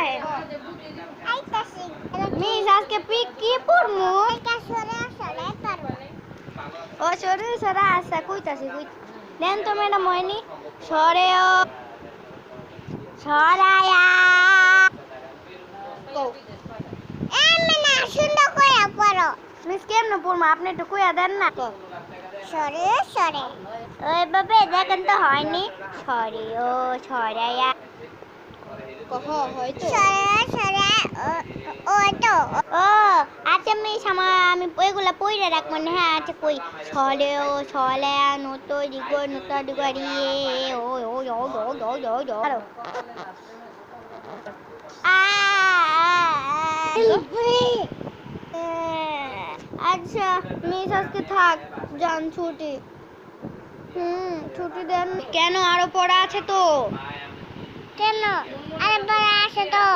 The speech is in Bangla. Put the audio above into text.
আহে মিস আজকে পিক কি পড়মু ও সরে সরা আচ্ছা কইতাছি দেন তো ম্যাডাম হয়নি সরে ও সরায়া সুন্দর করে পড়ো মিস কেমনে পড়মু আপনি একটু কইয়া দেন না সরে সরে ওইভাবে দেখেন তো হয়নি সরে ও সরায়া কহ হয়তো সরে সরে ও তো ও আচ্ছা মিস আমি ওইগুলা পইরা রাখবো না হ্যাঁ আচ্ছা কই সরে ও সরে নতো দিগো নতো দিগরি ও ও ও ও ও ও ও আচ্ছা মিস আজকে থাক যান ছুটি ছুটি দেন কেন আরো পড়া আছে তো কেন আরে পড়া আছে তো